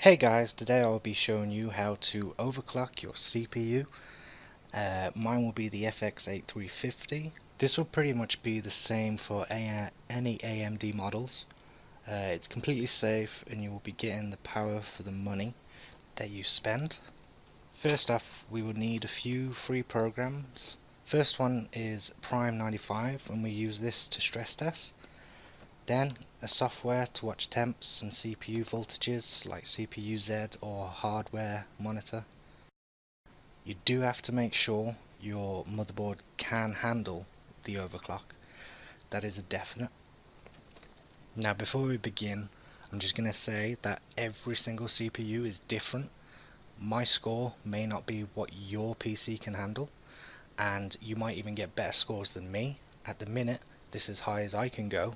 Hey guys, today I'll be showing you how to overclock your CPU. Mine will be the FX8350. This will pretty much be the same for any AMD models. It's completely safe and you will be getting the power for the money that you spend. First off, we will need a few free programs. First one is Prime 95 and we use this to stress test. Then a software to watch temps and CPU voltages like CPU Z or hardware monitor. You do have to make sure your motherboard can handle the overclock. That is a definite. Now before we begin, I'm just going to say that every single CPU is different. My score may not be what your PC can handle, and you might even get better scores than me. At the minute, this is as high as I can go,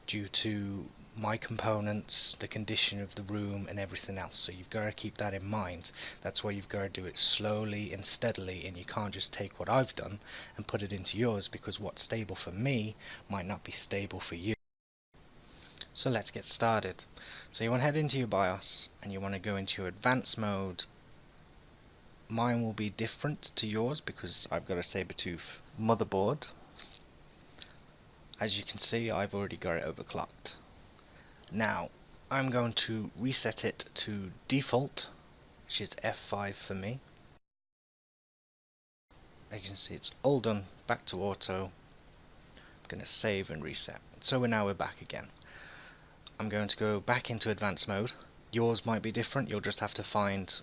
due to my components, the condition of the room and everything else. So you've got to keep that in mind. That's why you've got to do it slowly and steadily, and you can't just take what I've done and put it into yours, because what's stable for me might not be stable for you. So let's get started. So you want to head into your BIOS and you want to go into your advanced mode. Mine will be different to yours because I've got a sabertooth motherboard. As you can see, I've already got it overclocked. Now, I'm going to reset it to default, which is F5 for me. As you can see, it's all done, back to auto. I'm going to save and reset. So now we're back again. I'm going to go back into advanced mode. Yours might be different, you'll just have to find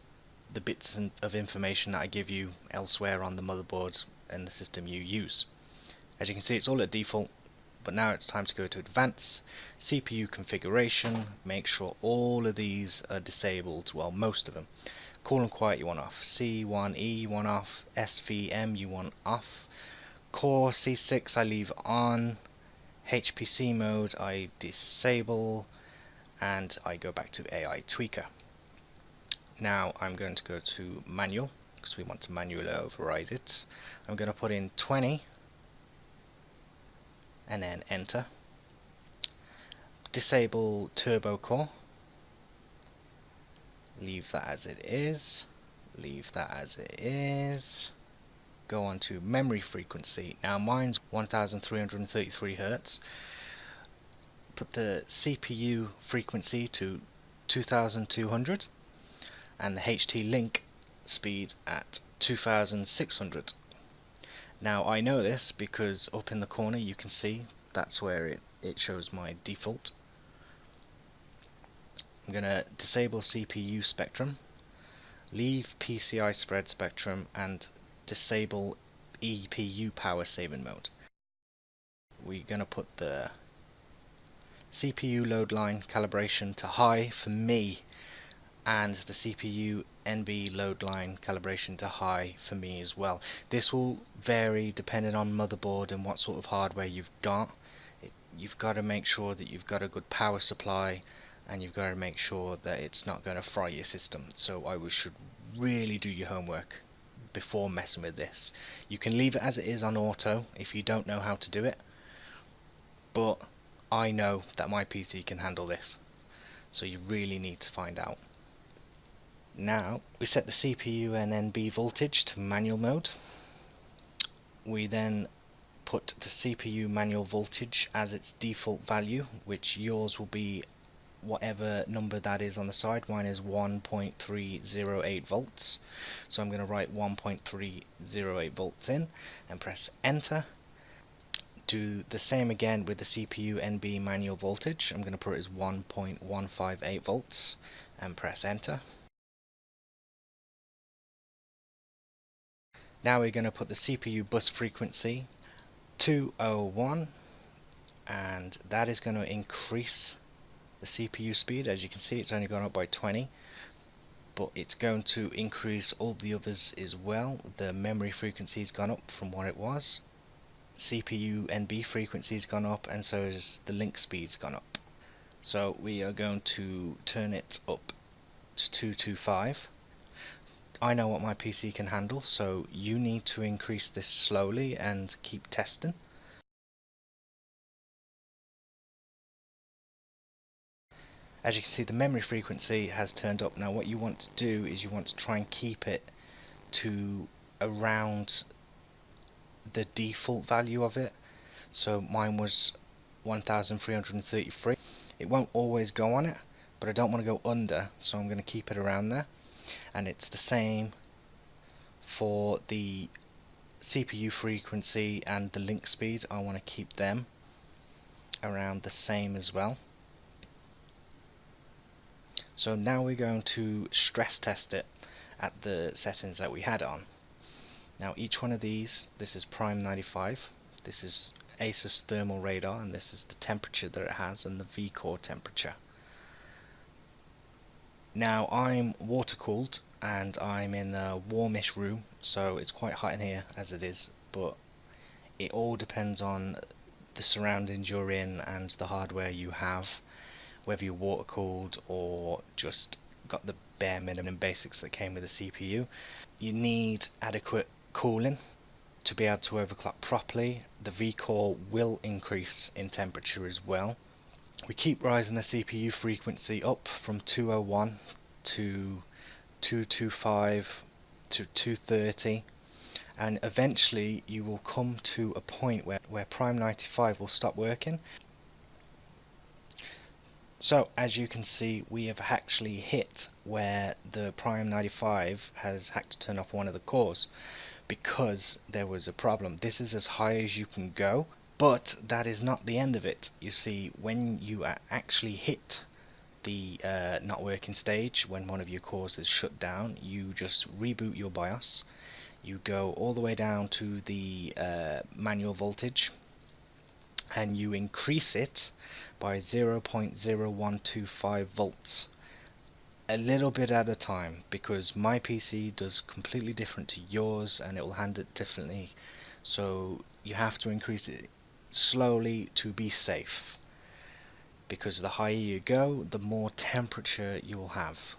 the bits of information that I give you elsewhere on the motherboard and the system you use. As you can see, it's all at default. But now it's time to go to advanced CPU configuration. Make sure all of these are disabled, well, most of them. Cool and quiet you want off, C1E you want off, SVM you want off, Core C6 I leave on, HPC mode I disable, and I go back to AI tweaker. Now I'm going to go to manual because we want to manually override it. I'm going to put in 20 and then enter. Disable turbo core, leave that as it is, leave that as it is. Go on to memory frequency. Now mine's 1333 Hz. Put the CPU frequency to 2200 and the HT link speed at 2600. Now I know this because up in the corner you can see that's where it shows my default. I'm going to disable CPU spectrum, leave PCI spread spectrum, and disable EPU power saving mode. We're going to put the CPU load line calibration to high for me, and the CPU NB load line calibration to high for me as well. This will vary depending on motherboard and what sort of hardware you've got. You've got to make sure that you've got a good power supply, and you've got to make sure that it's not going to fry your system. So should really do your homework before messing with this. You can leave it as it is on auto if you don't know how to do it, but I know that my PC can handle this, so you really need to find out. Now we set the CPU and NB voltage to manual mode. We then put the CPU manual voltage as its default value, which yours will be whatever number that is on the side. Mine is 1.308 volts, so I'm going to write 1.308 volts in and press enter. Do the same again with the CPU NB manual voltage. I'm going to put it as 1.158 volts and press enter. Now we're going to put the CPU bus frequency 201, and that is going to increase the CPU speed. As you can see, it's only gone up by 20, but it's going to increase all the others as well. The memory frequency has gone up from what it was, CPU NB frequency has gone up, and so has the link speed's gone up. So we are going to turn it up to 225. I know what my PC can handle, so you need to increase this slowly and keep testing. As you can see, the memory frequency has turned up. Now what you want to do is you want to try and keep it to around the default value of it. So mine was 1333. It won't always go on it, but I don't want to go under, so I'm going to keep it around there. And it's the same for the CPU frequency and the link speed. I want to keep them around the same as well. So now we're going to stress test it at the settings that we had on. Now each one of these, this is Prime 95, this is Asus thermal radar, and this is the temperature that it has and the V-core temperature. Now I'm water cooled and I'm in a warmish room, so it's quite hot in here as it is, but it all depends on the surroundings you're in and the hardware you have, whether you're water cooled or just got the bare minimum basics that came with the CPU. You need adequate cooling to be able to overclock properly. The V-core will increase in temperature as well. We keep rising the CPU frequency up from 201 to 225 to 230, and eventually you will come to a point where Prime 95 will stop working. So as you can see, we have actually hit where the Prime 95 has had to turn off one of the cores because there was a problem. This is as high as you can go, but that is not the end of it. You see, when you actually hit the not working stage, when one of your cores is shut down, you just reboot your BIOS. You go all the way down to the manual voltage and you increase it by 0.0125 volts, a little bit at a time, because my PC does completely different to yours and it will handle it differently, so you have to increase it slowly to be safe, because the higher you go, the more temperature you will have.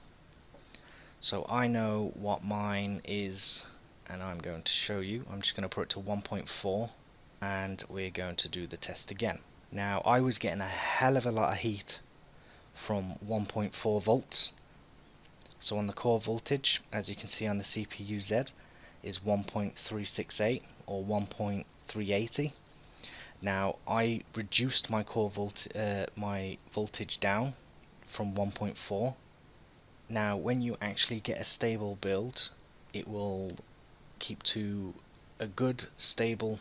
So I know what mine is and I'm going to show you. I'm just going to put it to 1.4 and we're going to do the test again. Now I was getting a hell of a lot of heat from 1.4 volts. So on the core voltage, as you can see on the CPU Z, is 1.368 or 1.380. Now I reduced my my voltage down from 1.4. Now when you actually get a stable build, it will keep to a good stable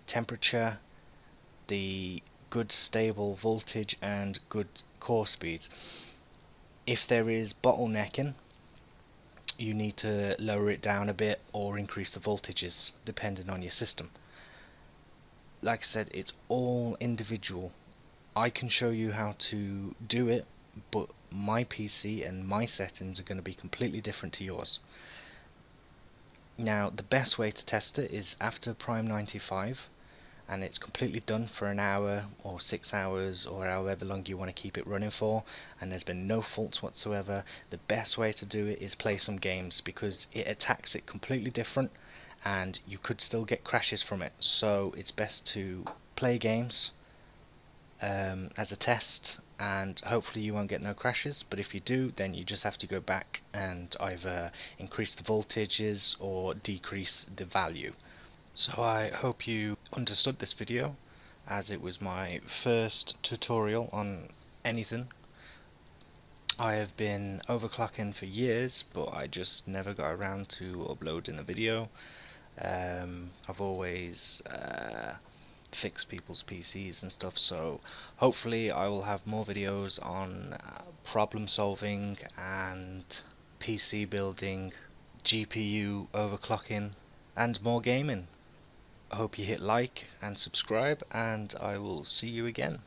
temperature, the good stable voltage and good core speeds. If there is bottlenecking, you need to lower it down a bit or increase the voltages depending on your system. Like I said, it's all individual. I can show you how to do it, but my PC and my settings are going to be completely different to yours. Now the best way to test it is after Prime 95 and it's completely done for an hour or 6 hours or however long you want to keep it running for, and there's been no faults whatsoever. The best way to do it is play some games, because it attacks it completely different and you could still get crashes from it. So it's best to play games as a test, and hopefully you won't get no crashes, but if you do, then you just have to go back and either increase the voltages or decrease the value. So I hope you understood this video, as it was my first tutorial on anything. I have been overclocking for years, but I just never got around to uploading a video. I've always fixed people's PCs and stuff, so hopefully I will have more videos on problem solving and PC building, GPU overclocking and more gaming. I hope you hit like and subscribe, and I will see you again.